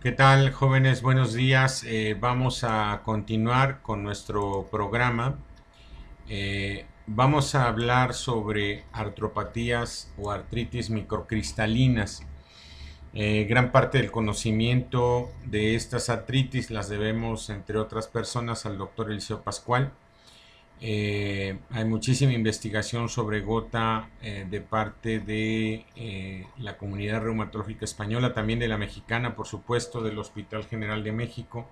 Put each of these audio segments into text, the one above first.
¿Qué tal, jóvenes? Buenos días. Vamos a continuar con nuestro programa. Vamos a hablar sobre artropatías o artritis microcristalinas. Gran parte del conocimiento de estas artritis las debemos, entre otras personas, al doctor Eliseo Pascual. Hay muchísima investigación sobre gota de parte de la comunidad reumatológica española, también de la mexicana, por supuesto, del Hospital General de México.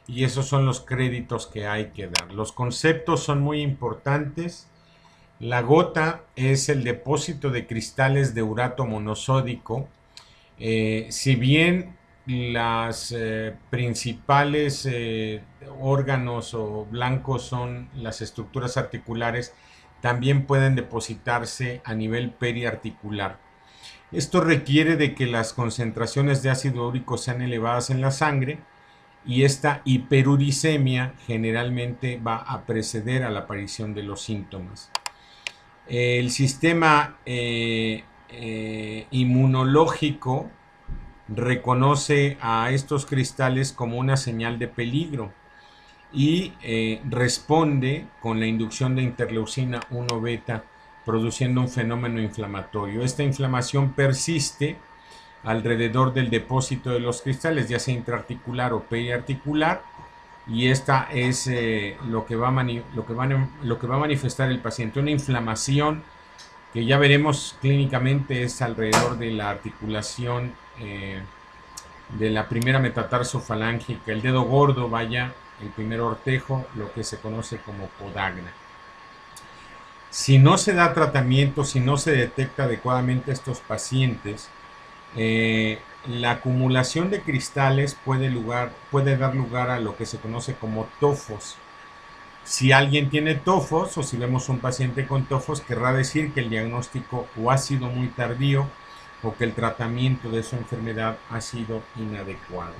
Y esos son los créditos que hay que dar. Los conceptos son muy importantes. La gota es el depósito de cristales de urato monosódico. Si bien las principales órganos o blancos son las estructuras articulares, también pueden depositarse a nivel periarticular. Esto requiere de que las concentraciones de ácido úrico sean elevadas en la sangre, y esta hiperuricemia generalmente va a preceder a la aparición de los síntomas. El sistema inmunológico reconoce a estos cristales como una señal de peligro y responde con la inducción de interleucina 1 beta, produciendo un fenómeno inflamatorio. Esta inflamación persiste alrededor del depósito de los cristales, ya sea intraarticular o periarticular, y esta es lo que va a manifestar el paciente, una inflamación que ya veremos clínicamente es alrededor de la articulación de la primera metatarso-falángica, el dedo gordo, vaya, el primer ortejo, lo que se conoce como podagna. Si no se da tratamiento, si no se detecta adecuadamente a estos pacientes, la acumulación de cristales puede dar lugar a lo que se conoce como tofos. Si alguien tiene tofos o si vemos un paciente con tofos, querrá decir que el diagnóstico o ha sido muy tardío o que el tratamiento de su enfermedad ha sido inadecuado.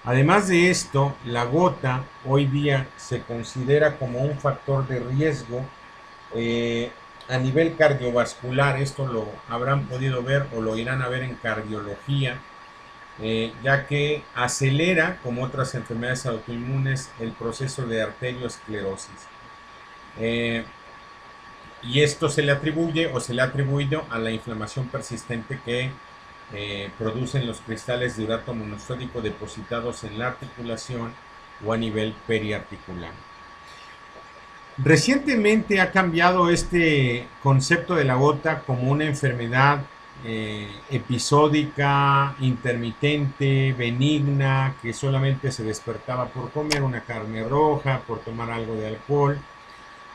Además de esto, la gota hoy día se considera como un factor de riesgo a nivel cardiovascular. Esto lo habrán podido ver o lo irán a ver en cardiología, ya que acelera, como otras enfermedades autoinmunes, el proceso de arteriosclerosis. Y esto se le atribuye o se le ha atribuido a la inflamación persistente que producen los cristales de urato monosódico depositados en la articulación o a nivel periarticular. Recientemente ha cambiado este concepto de la gota como una enfermedad episódica, intermitente, benigna, que solamente se despertaba por comer una carne roja, por tomar algo de alcohol,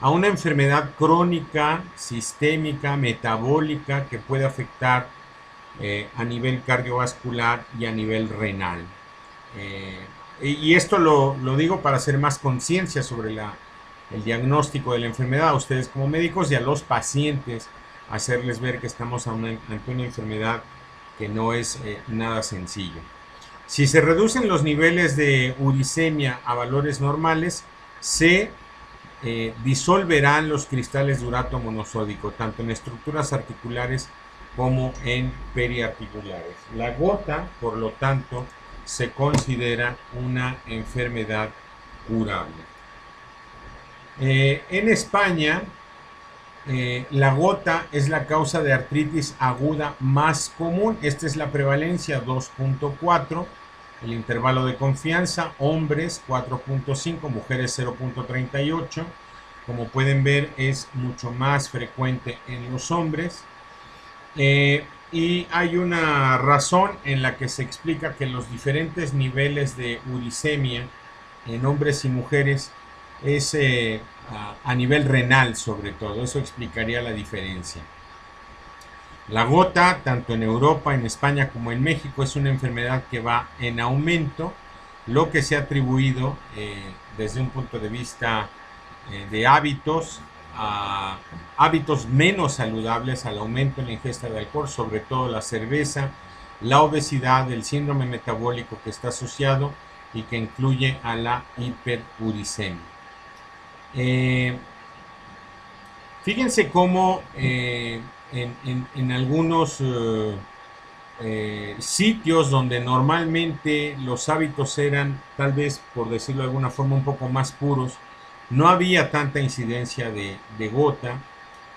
a una enfermedad crónica, sistémica, metabólica, que puede afectar a nivel cardiovascular y a nivel renal. Y esto lo digo para hacer más conciencia sobre el diagnóstico de la enfermedad a ustedes como médicos y a los pacientes, hacerles ver que estamos ante una enfermedad que no es nada sencillo. Si se reducen los niveles de uricemia a valores normales, se disolverán los cristales de urato monosódico, tanto en estructuras articulares como en periarticulares. La gota, por lo tanto, se considera una enfermedad curable. En España, la gota es la causa de artritis aguda más común. Esta es la prevalencia 2.4, el intervalo de confianza, hombres 4.5, mujeres 0.38. Como pueden ver, es mucho más frecuente en los hombres. Y hay una razón en la que se explica que los diferentes niveles de uricemia en hombres y mujeres es a nivel renal, sobre todo. Eso explicaría la diferencia. La gota, tanto en Europa, en España como en México, es una enfermedad que va en aumento, lo que se ha atribuido desde un punto de vista de hábitos, a hábitos menos saludables, al aumento en la ingesta de alcohol, sobre todo la cerveza, la obesidad, el síndrome metabólico que está asociado y que incluye a la hiperuricemia. Fíjense cómo en algunos sitios donde normalmente los hábitos eran, tal vez por decirlo de alguna forma, un poco más puros, no había tanta incidencia de gota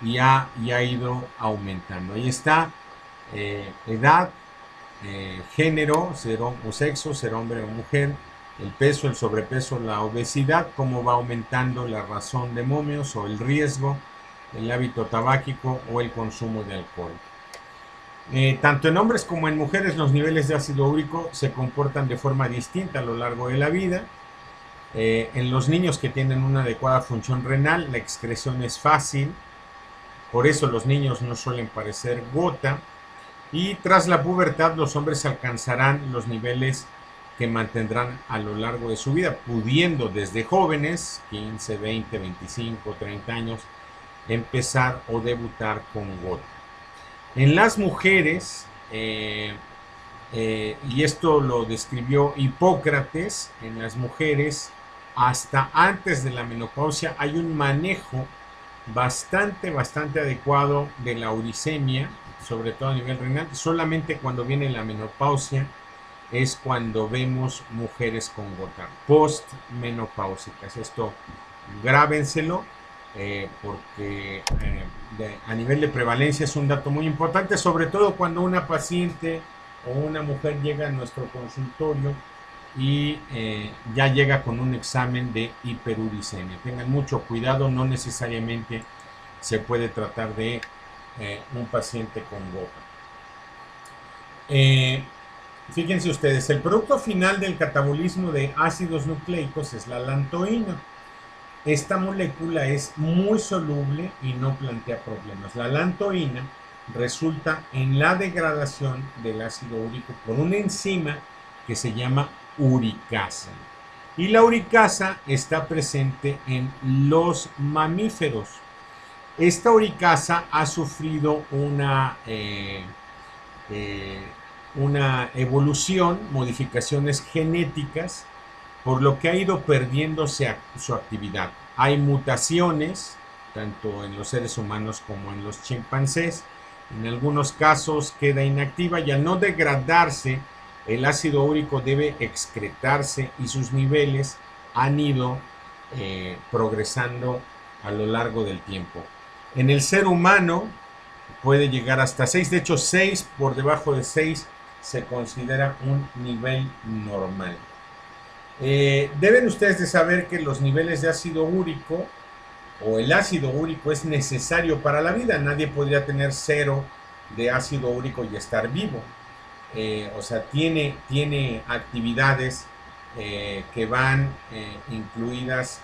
y ha ido aumentando. Ahí está, edad, género, o sexo, ser hombre o mujer, el peso, el sobrepeso, la obesidad, cómo va aumentando la razón de momios o el riesgo, el hábito tabáquico o el consumo de alcohol. Tanto en hombres como en mujeres los niveles de ácido úrico se comportan de forma distinta a lo largo de la vida. En los niños que tienen una adecuada función renal, la excreción es fácil, por eso los niños no suelen parecer gota. Y tras la pubertad los hombres alcanzarán los niveles que mantendrán a lo largo de su vida, pudiendo desde jóvenes, 15, 20, 25, 30 años, empezar o debutar con gota. En las mujeres, y esto lo describió Hipócrates, en las mujeres hasta antes de la menopausia hay un manejo bastante adecuado de la uricemia, sobre todo a nivel renal. Solamente cuando viene la menopausia es cuando vemos mujeres con gota postmenopáusicas. Esto grábenselo, porque a nivel de prevalencia es un dato muy importante, sobre todo cuando una paciente o una mujer llega a nuestro consultorio y ya llega con un examen de hiperuricemia. Tengan mucho cuidado, no necesariamente se puede tratar de un paciente con gota. Fíjense ustedes, el producto final del catabolismo de ácidos nucleicos es la lantoína. Esta molécula es muy soluble y no plantea problemas. La lantoína resulta en la degradación del ácido úrico por una enzima que se llama uricasa. Y la uricasa está presente en los mamíferos. Esta uricasa ha sufrido una evolución, modificaciones genéticas, por lo que ha ido perdiéndose su actividad. Hay mutaciones, tanto en los seres humanos como en los chimpancés. En algunos casos queda inactiva y al no degradarse, el ácido úrico debe excretarse y sus niveles han ido progresando a lo largo del tiempo. En el ser humano puede llegar hasta 6, de hecho 6 por debajo de 6 se considera un nivel normal. Deben ustedes de saber que los niveles de ácido úrico o el ácido úrico es necesario para la vida. Nadie podría tener 0 de ácido úrico y estar vivo. O sea, tiene actividades que van incluidas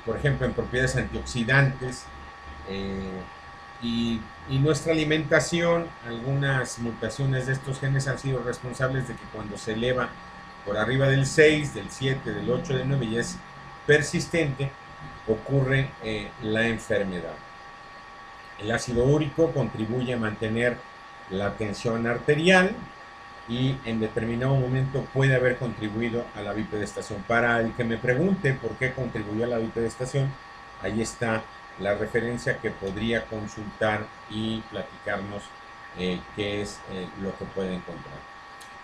por ejemplo, en propiedades antioxidantes, y nuestra alimentación, algunas mutaciones de estos genes han sido responsables de que cuando se eleva por arriba del 6, del 7, del 8, del 9 y es persistente, ocurre la enfermedad. El ácido úrico contribuye a mantener la tensión arterial y en determinado momento puede haber contribuido a la bipedestación. Para el que me pregunte por qué contribuyó a la bipedestación, ahí está la referencia que podría consultar y platicarnos qué es lo que puede encontrar.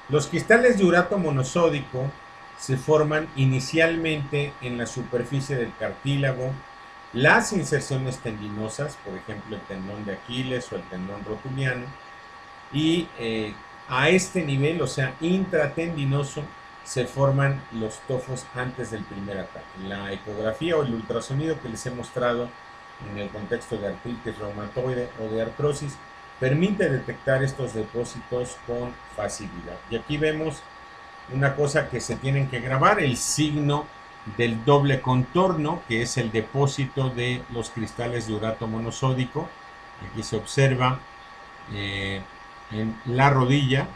Los cristales de urato monosódico se forman inicialmente en la superficie del cartílago. Las inserciones tendinosas, por ejemplo el tendón de Aquiles o el tendón rotuliano, y a este nivel, o sea, intratendinoso, se forman los tofos antes del primer ataque. La ecografía o el ultrasonido que les he mostrado en el contexto de artritis reumatoide o de artrosis permite detectar estos depósitos con facilidad. Y aquí vemos una cosa que se tienen que grabar, el signo del doble contorno, que es el depósito de los cristales de urato monosódico. Aquí se observa en la rodilla,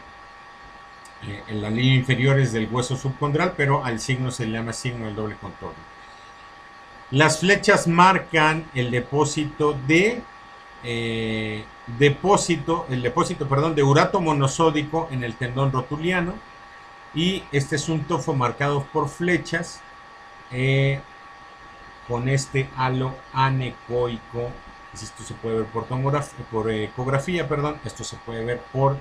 en la línea inferior es del hueso subcondral, pero al signo se le llama signo del doble contorno. Las flechas marcan el depósito de urato monosódico en el tendón rotuliano, y este es un tofo marcado por flechas con este halo anecoico Esto se puede ver por ecografía, perdón. Esto se puede ver por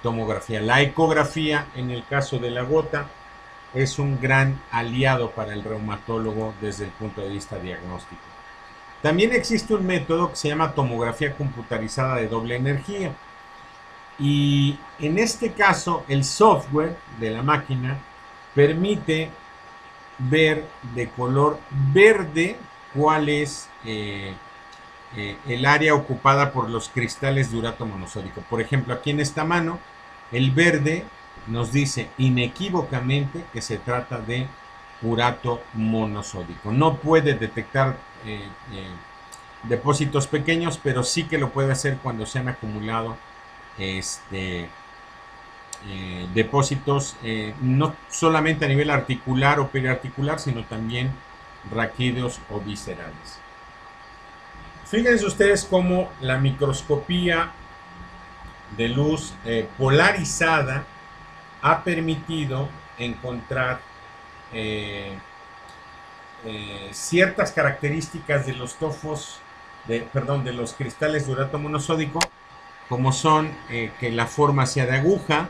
tomografía. La ecografía, en el caso de la gota, es un gran aliado para el reumatólogo desde el punto de vista diagnóstico. También existe un método que se llama tomografía computarizada de doble energía. Y en este caso, el software de la máquina permite ver de color verde cuál es el área ocupada por los cristales de urato monosódico. Por ejemplo, aquí en esta mano, el verde nos dice inequívocamente que se trata de urato monosódico. No puede detectar depósitos pequeños, pero sí que lo puede hacer cuando se han acumulado depósitos no solamente a nivel articular o periarticular, sino también raquídeos o viscerales. Fíjense ustedes cómo la microscopía de luz polarizada ha permitido encontrar ciertas características de los tofos, de los cristales de urato monosódico, como son que la forma sea de aguja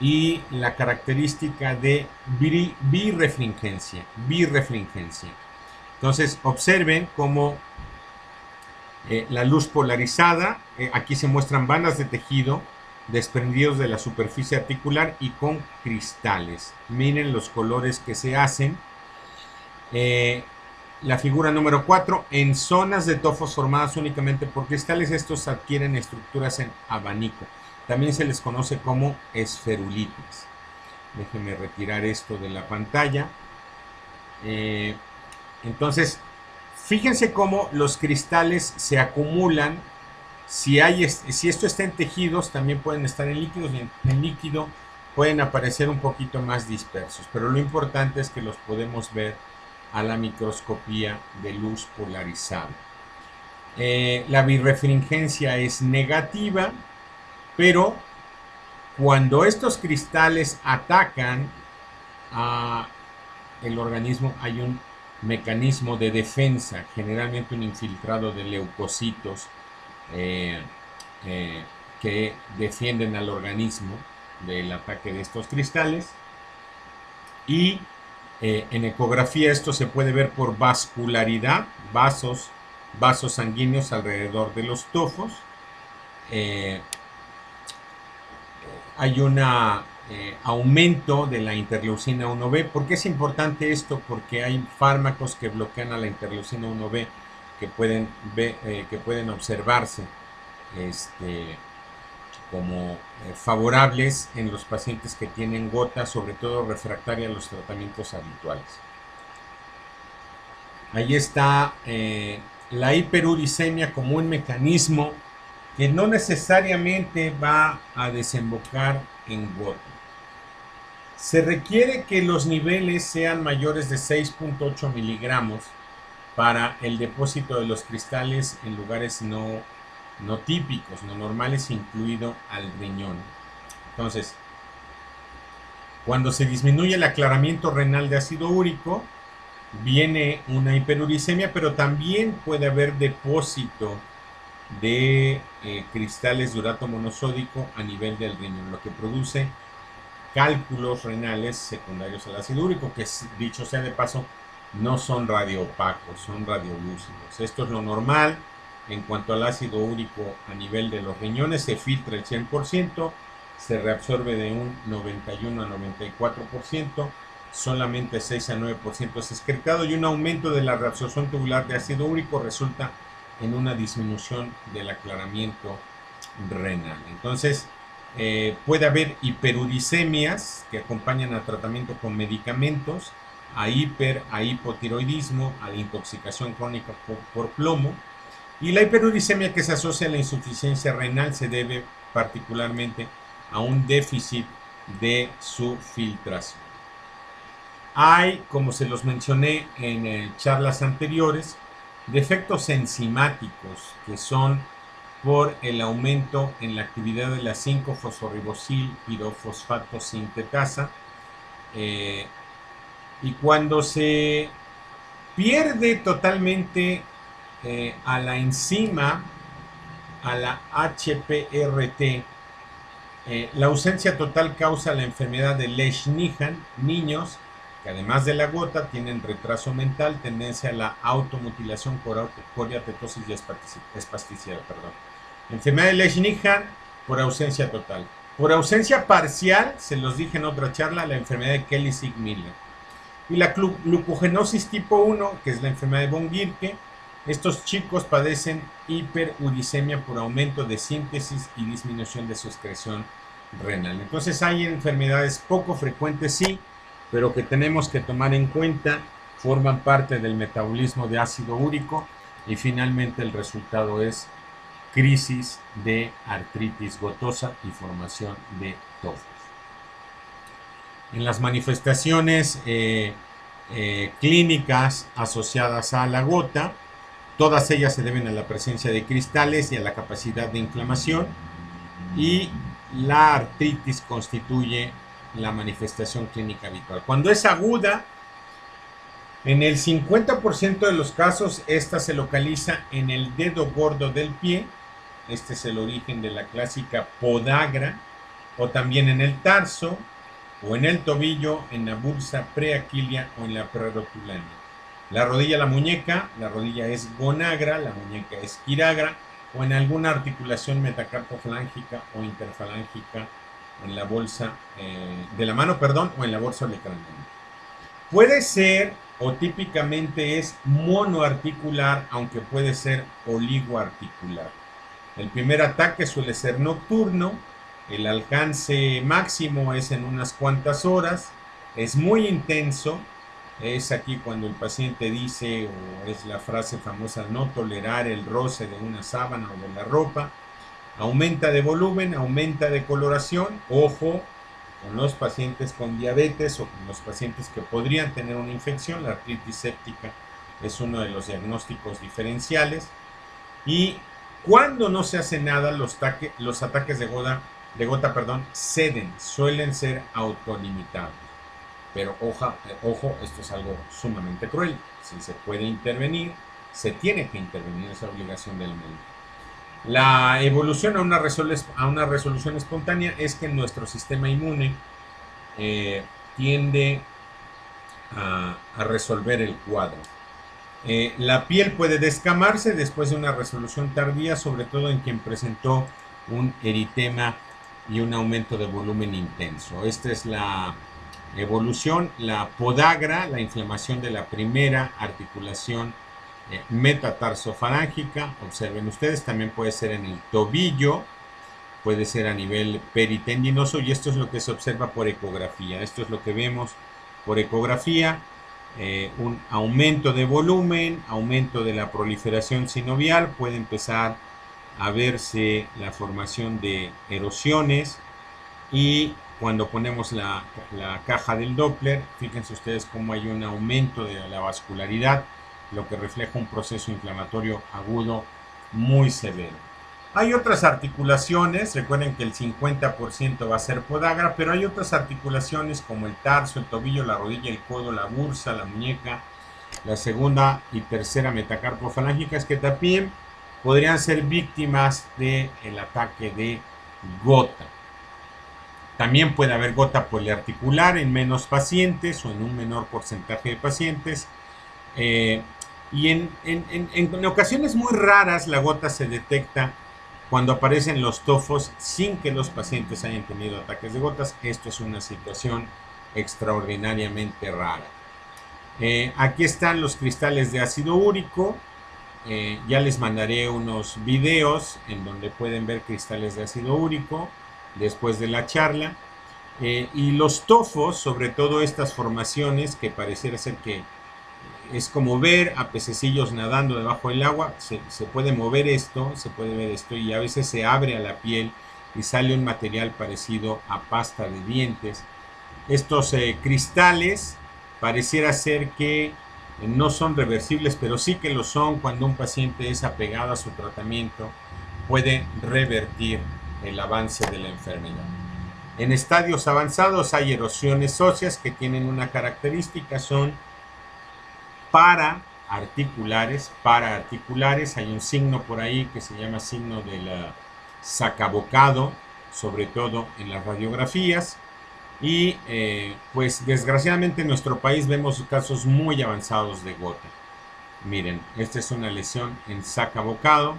y la característica de birrefringencia. Entonces observen cómo la luz polarizada, aquí se muestran bandas de tejido desprendidos de la superficie articular y con cristales. Miren los colores que se hacen. La figura número 4, en zonas de tofos formadas únicamente por cristales, estos adquieren estructuras en abanico. También se les conoce como esferulitis. Déjenme retirar esto de la pantalla. Entonces, fíjense cómo los cristales se acumulan. Si esto está en tejidos, también pueden estar en líquidos, y en líquido pueden aparecer un poquito más dispersos. Pero lo importante es que los podemos ver a la microscopía de luz polarizada. La birrefringencia es negativa, pero cuando estos cristales atacan a el organismo hay un mecanismo de defensa, generalmente un infiltrado de leucocitos que defienden al organismo del ataque de estos cristales. Y en ecografía esto se puede ver por vascularidad, vasos sanguíneos alrededor de los tofos. Hay un aumento de la interleucina 1B. ¿Por qué es importante esto? Porque hay fármacos que bloquean a la interleucina 1B que pueden observarse como favorables en los pacientes que tienen gota, sobre todo refractaria a los tratamientos habituales. Ahí está la hiperuricemia como un mecanismo que no necesariamente va a desembocar en gota. Se requiere que los niveles sean mayores de 6.8 miligramos para el depósito de los cristales en lugares no típicos, no normales, incluido al riñón. Entonces, cuando se disminuye el aclaramiento renal de ácido úrico, viene una hiperuricemia, pero también puede haber depósito de cristales de urato monosódico a nivel del riñón, lo que produce cálculos renales secundarios al ácido úrico, que dicho sea de paso, no son radioopacos, son radiolúcidos. Esto es lo normal. En cuanto al ácido úrico a nivel de los riñones, se filtra el 100%, se reabsorbe de un 91 a 94%, solamente 6 a 9% es excretado, y un aumento de la reabsorción tubular de ácido úrico resulta en una disminución del aclaramiento renal. Entonces, puede haber hiperuricemias que acompañan al tratamiento con medicamentos, a hipotiroidismo, a la intoxicación crónica por plomo. Y la hiperuricemia que se asocia a la insuficiencia renal se debe particularmente a un déficit de su filtración. Hay, como se los mencioné en charlas anteriores, defectos enzimáticos que son por el aumento en la actividad de la 5-fosforribosil pirofosfato sintetasa. Y cuando se pierde totalmente a la enzima, a la HPRT, la ausencia total causa la enfermedad de Lesch-Nyhan, niños que además de la gota tienen retraso mental, tendencia a la automutilación, coriatetosis y espasticidad. Enfermedad de Lesch-Nyhan por ausencia total. Por ausencia parcial, se los dije en otra charla, la enfermedad de Kelly-Sigmiller. Y la glucogenosis tipo 1, que es la enfermedad de von Gierke. Estos chicos padecen hiperuricemia por aumento de síntesis y disminución de su excreción renal. Entonces hay enfermedades poco frecuentes, sí, pero que tenemos que tomar en cuenta, forman parte del metabolismo de ácido úrico y finalmente el resultado es crisis de artritis gotosa y formación de tofos. En las manifestaciones clínicas asociadas a la gota, todas ellas se deben a la presencia de cristales y a la capacidad de inflamación, y la artritis constituye la manifestación clínica habitual. Cuando es aguda, en el 50% de los casos, esta se localiza en el dedo gordo del pie. Este es el origen de la clásica podagra, o también en el tarso, o en el tobillo, en la bursa preaquilia o en la prerotulana. La rodilla, la rodilla es gonagra, la muñeca es quiragra, o en alguna articulación metacarpofalángica o interfalángica en la bolsa de la mano, o en la bolsa olecraneal. Puede ser, o típicamente es monoarticular, aunque puede ser oligoarticular. El primer ataque suele ser nocturno, el alcance máximo es en unas cuantas horas, es muy intenso. Es aquí cuando el paciente dice, o es la frase famosa, no tolerar el roce de una sábana o de la ropa. Aumenta de volumen, aumenta de coloración. Ojo con los pacientes con diabetes o con los pacientes que podrían tener una infección. La artritis séptica es uno de los diagnósticos diferenciales. Y cuando no se hace nada, los ataques de gota, ceden, suelen ser autolimitados. Pero ojo, esto es algo sumamente cruel. Si se puede intervenir, se tiene que intervenir, es obligación del médico. La evolución a una resolución espontánea es que nuestro sistema inmune tiende a resolver el cuadro. La piel puede descamarse después de una resolución tardía, sobre todo en quien presentó un eritema y un aumento de volumen intenso. Esta es la evolución. La podagra, la inflamación de la primera articulación metatarsofarángica, observen ustedes, también puede ser en el tobillo, puede ser a nivel peritendinoso, y esto es lo que se observa por ecografía. Esto es lo que vemos por ecografía, un aumento de volumen, aumento de la proliferación sinovial, puede empezar a verse la formación de erosiones, y cuando ponemos la caja del Doppler, fíjense ustedes cómo hay un aumento de la vascularidad, lo que refleja un proceso inflamatorio agudo muy severo. Hay otras articulaciones, recuerden que el 50% va a ser podagra, pero hay otras articulaciones como el tarso, el tobillo, la rodilla, el codo, la bursa, la muñeca, la segunda y tercera metacarpofalángicas, que también podrían ser víctimas del ataque de gota. También puede haber gota poliarticular en menos pacientes o en un menor porcentaje de pacientes. Y en ocasiones muy raras la gota se detecta cuando aparecen los tofos sin que los pacientes hayan tenido ataques de gotas. Esto es una situación extraordinariamente rara. Aquí están los cristales de ácido úrico. Ya les mandaré unos videos en donde pueden ver cristales de ácido úrico después de la charla. Y los tofos, sobre todo estas formaciones que pareciera ser que es como ver a pececillos nadando debajo del agua, se puede mover esto, se puede ver esto, y a veces se abre a la piel y sale un material parecido a pasta de dientes. Estos cristales pareciera ser que no son reversibles, pero sí que lo son. Cuando un paciente es apegado a su tratamiento, puede revertir el avance de la enfermedad. En estadios avanzados hay erosiones óseas que tienen una característica, son articulares, paraarticulares. Hay un signo por ahí que se llama signo de la sacabocado, sobre todo en las radiografías. Y pues desgraciadamente en nuestro país vemos casos muy avanzados de gota. Miren, esta es una lesión en sacabocado.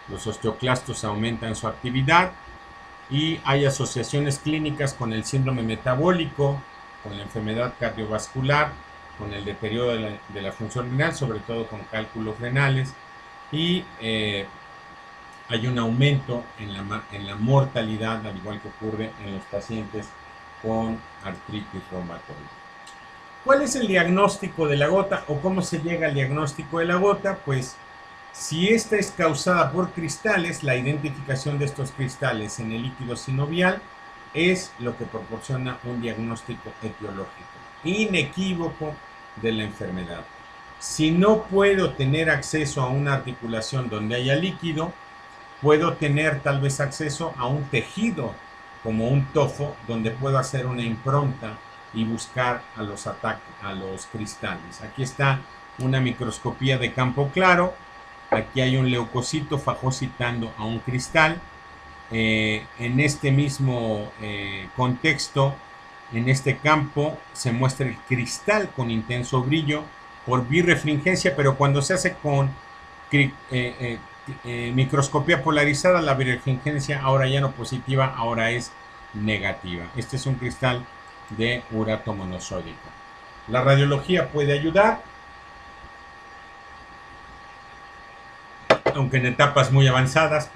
Los osteoclastos aumentan su actividad y hay asociaciones clínicas con el síndrome metabólico, con la enfermedad cardiovascular, con el deterioro de la función renal, sobre todo con cálculos renales, y hay un aumento en la mortalidad, al igual que ocurre en los pacientes con artritis reumatoide. ¿Cuál es el diagnóstico de la gota o cómo se llega al diagnóstico de la gota? Pues si esta es causada por cristales, la identificación de estos cristales en el líquido sinovial es lo que proporciona un diagnóstico etiológico inequívoco de la enfermedad. Si no puedo tener acceso a una articulación donde haya líquido, puedo tener tal vez acceso a un tejido como un tofo donde puedo hacer una impronta y buscar a los cristales. Aquí está una microscopía de campo claro. Aquí hay un leucocito fagocitando a un cristal. En este mismo contexto, en este campo, se muestra el cristal con intenso brillo por birrefringencia, pero cuando se hace con microscopía polarizada, la birrefringencia ahora ya no positiva, ahora es negativa. Este es un cristal de urato monosódico. La radiología puede ayudar, aunque en etapas muy avanzadas,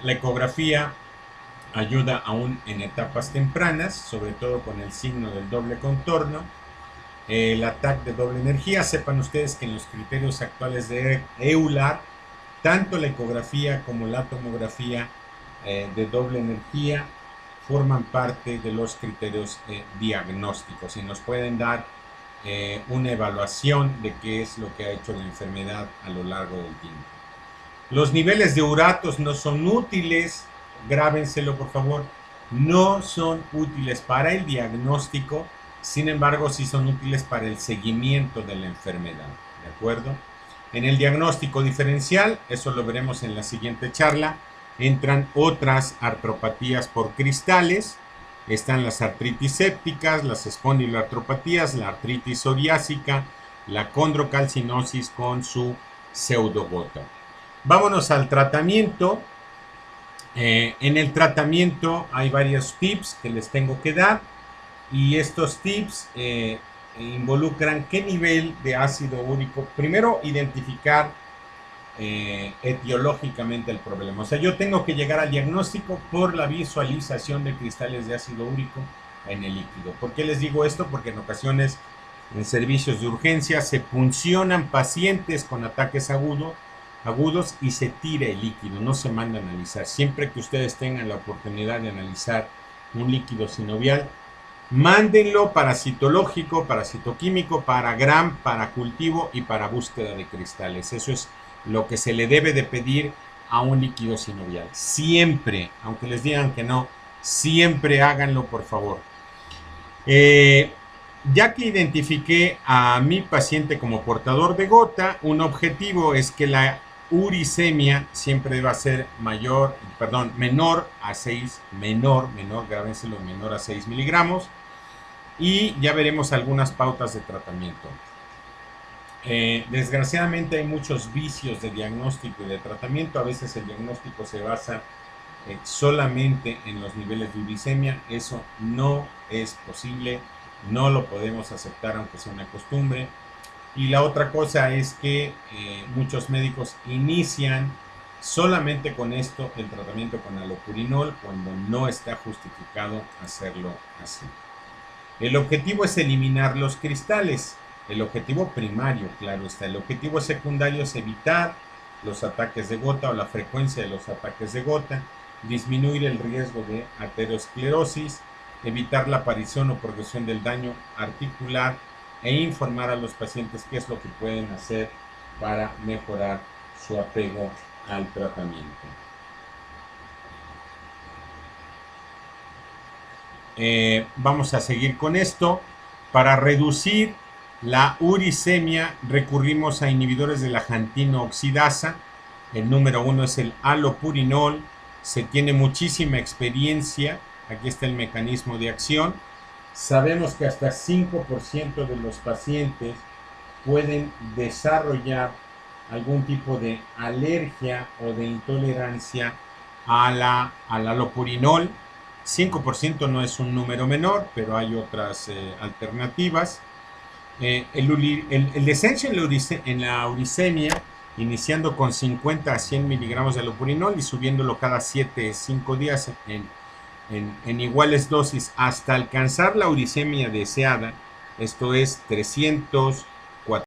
la ecografía ayuda aún en etapas tempranas, sobre todo con el signo del doble contorno. El ataque de doble energía, sepan ustedes que en los criterios actuales de EULAR, tanto la ecografía como la tomografía de doble energía forman parte de los criterios diagnósticos y nos pueden dar una evaluación de qué es lo que ha hecho la enfermedad a lo largo del tiempo. Los niveles de uratos no son útiles, grábenselo por favor, no son útiles para el diagnóstico, sin embargo sí son útiles para el seguimiento de la enfermedad, ¿de acuerdo? En el diagnóstico diferencial, eso lo veremos en la siguiente charla, entran otras artropatías por cristales, están las artritis sépticas, las espondiloartropatías, la artritis psoriásica, la condrocalcinosis con su pseudogota. Vámonos al tratamiento. En el tratamiento hay varios tips que les tengo que dar y estos tips involucran qué nivel de ácido úrico. Primero, identificar etiológicamente el problema. O sea, yo tengo que llegar al diagnóstico por la visualización de cristales de ácido úrico en el líquido. ¿Por qué les digo esto? Porque en ocasiones en servicios de urgencia se puncionan pacientes con ataques agudos y se tira el líquido, no se manda a analizar. Siempre que ustedes tengan la oportunidad de analizar un líquido sinovial, mándenlo para citológico, para citoquímico, para GRAM, para cultivo y para búsqueda de cristales. Eso es lo que se le debe de pedir a un líquido sinovial. Siempre, aunque les digan que no, siempre háganlo, por favor. Ya que identifiqué a mi paciente como portador de gota, un objetivo es que la uricemia siempre deba ser menor a 6 miligramos. Y ya veremos algunas pautas de tratamiento. Desgraciadamente hay muchos vicios de diagnóstico y de tratamiento. A veces el diagnóstico se basa solamente en los niveles de uricemia. Eso no es posible, no lo podemos aceptar aunque sea una costumbre. Y la otra cosa es que muchos médicos inician solamente con esto el tratamiento con alopurinol cuando no está justificado hacerlo así. El objetivo es eliminar los cristales. El objetivo primario, claro está. El objetivo secundario es evitar los ataques de gota o la frecuencia de los ataques de gota, disminuir el riesgo de aterosclerosis, evitar la aparición o progresión del daño articular e informar a los pacientes qué es lo que pueden hacer para mejorar su apego al tratamiento. Vamos a seguir con esto. Para reducir La uricemia, recurrimos a inhibidores de la jantina oxidasa. El número 1 es el allopurinol. Se tiene muchísima experiencia. Aquí está el mecanismo de acción. Sabemos que hasta 5% de los pacientes pueden desarrollar algún tipo de alergia o de intolerancia al allopurinol. 5% no es un número menor, pero hay otras alternativas. El descenso en la uricemia, iniciando con 50 a 100 miligramos de allopurinol y subiéndolo cada 7-5 días en iguales dosis hasta alcanzar la uricemia deseada, esto es 300